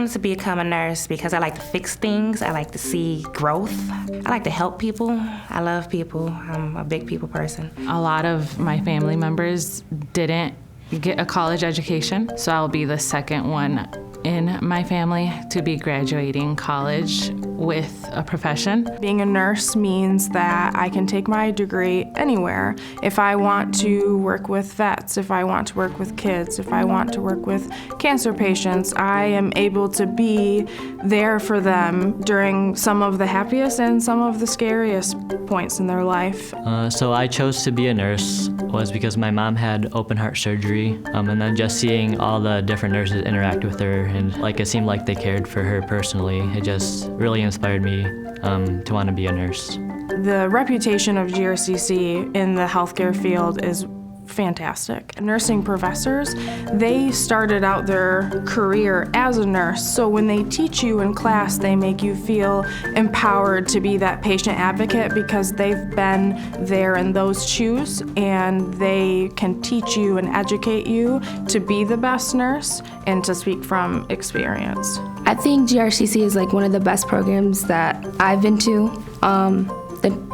wanted to become a nurse because I like to fix things. I like to see growth. I like to help people. I love people. I'm a big people person. A lot of my family members didn't get a college education, so I'll be the second one in my family to be graduating college with a profession. Being a nurse means that I can take my degree anywhere. If I want to work with vets, if I want to work with kids, if I want to work with cancer patients, I am able to be there for them during some of the happiest and some of the scariest points in their life. So I chose to be a nurse was because my mom had open heart surgery, and then just seeing all the different nurses interact with her, and like it seemed like they cared for her personally, it just really inspired me to want to be a nurse. The reputation of GRCC in the healthcare field is fantastic. Nursing professors, they started out their career as a nurse, so when they teach you in class, they make you feel empowered to be that patient advocate because they've been there in those shoes, and they can teach you and educate you to be the best nurse and to speak from experience. I think GRCC is like one of the best programs that I've been to.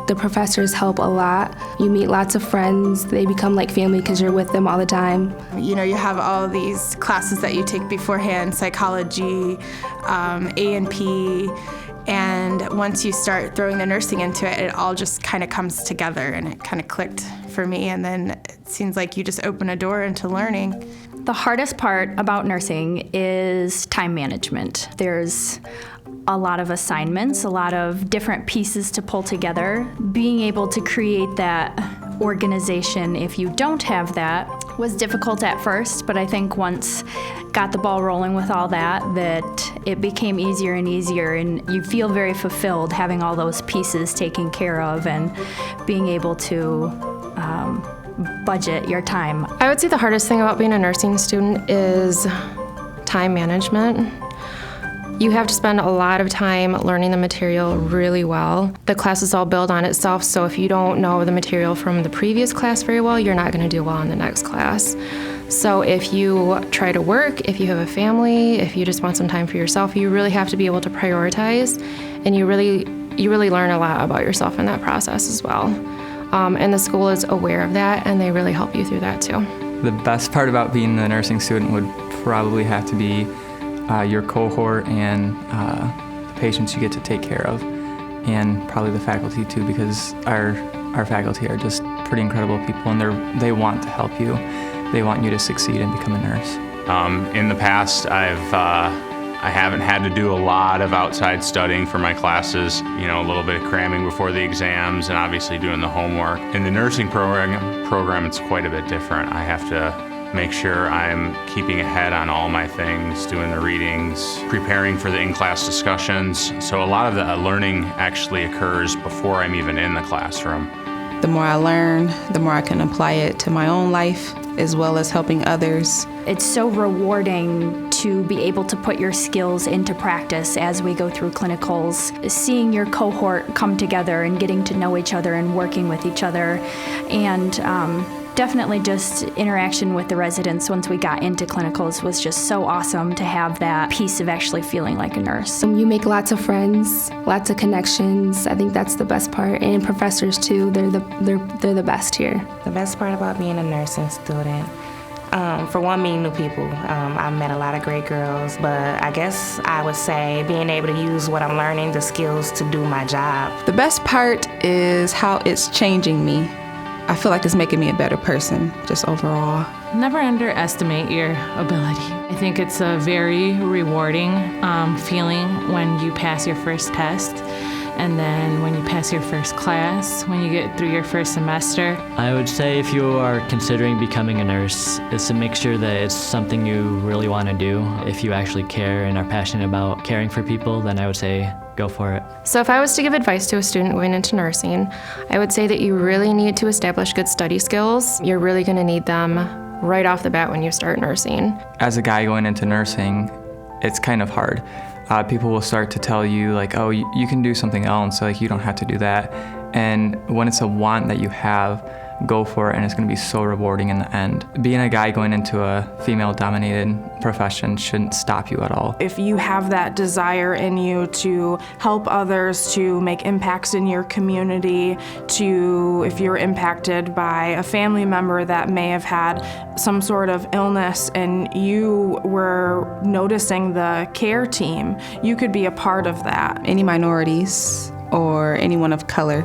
The professors help a lot. You meet lots of friends. They become like family because you're with them all the time. You know, you have all these classes that you take beforehand, psychology, A&P, and once you start throwing the nursing into it, it all just kind of comes together, and it kind of clicked for me, and then it seems like you just open a door into learning. The hardest part about nursing is time management. There's a lot of assignments, a lot of different pieces to pull together. Being able to create that organization, if you don't have that, was difficult at first, but I think once got the ball rolling with all that it became easier and easier, and you feel very fulfilled having all those pieces taken care of and being able to budget your time. I would say the hardest thing about being a nursing student is time management. You have to spend a lot of time learning the material really well. The classes all build on itself, so if you don't know the material from the previous class very well, you're not going to do well in the next class. So if you try to work, if you have a family, if you just want some time for yourself, you really have to be able to prioritize, and you really learn a lot about yourself in that process as well. And the school is aware of that, and they really help you through that too. The best part about being a nursing student would probably have to be your cohort and the patients you get to take care of, and probably the faculty too, because our faculty are just pretty incredible people, and they want to help you. They want you to succeed and become a nurse. In the past, I haven't had to do a lot of outside studying for my classes, you know, a little bit of cramming before the exams and obviously doing the homework. In the nursing program, it's quite a bit different. I have to make sure I'm keeping ahead on all my things, doing the readings, preparing for the in-class discussions. So a lot of the learning actually occurs before I'm even in the classroom. The more I learn, the more I can apply it to my own life as well as helping others. It's so rewarding to be able to put your skills into practice as we go through clinicals, seeing your cohort come together and getting to know each other and working with each other, and definitely just interaction with the residents once we got into clinicals was just so awesome to have that piece of actually feeling like a nurse. You make lots of friends, lots of connections. I think that's the best part. And professors too, they're the best here. The best part about being a nursing student, for one, meeting new people. I've met a lot of great girls, but I guess I would say being able to use what I'm learning, the skills to do my job. The best part is how it's changing me. I feel like it's making me a better person, just overall. Never underestimate your ability. I think it's a very rewarding feeling when you pass your first test, and then when you pass your first class, when you get through your first semester. I would say if you are considering becoming a nurse, is to make sure that it's something you really want to do. If you actually care and are passionate about caring for people, then I would say go for it. So if I was to give advice to a student going into nursing, I would say that you really need to establish good study skills. You're really going to need them right off the bat when you start nursing. As a guy going into nursing, it's kind of hard. People will start to tell you like, oh, you can do something else, so like you don't have to do that. And when it's a want that you have, go for it, and it's going to be so rewarding in the end. Being a guy going into a female-dominated profession shouldn't stop you at all. If you have that desire in you to help others, to make impacts in your community, if you're impacted by a family member that may have had some sort of illness and you were noticing the care team, you could be a part of that. Any minorities or anyone of color,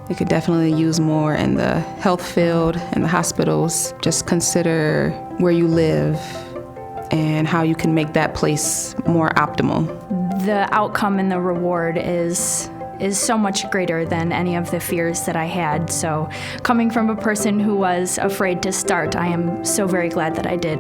they could definitely use more in the health field and the hospitals. Just consider where you live and how you can make that place more optimal. The outcome and the reward is so much greater than any of the fears that I had. So coming from a person who was afraid to start, I am so very glad that I did.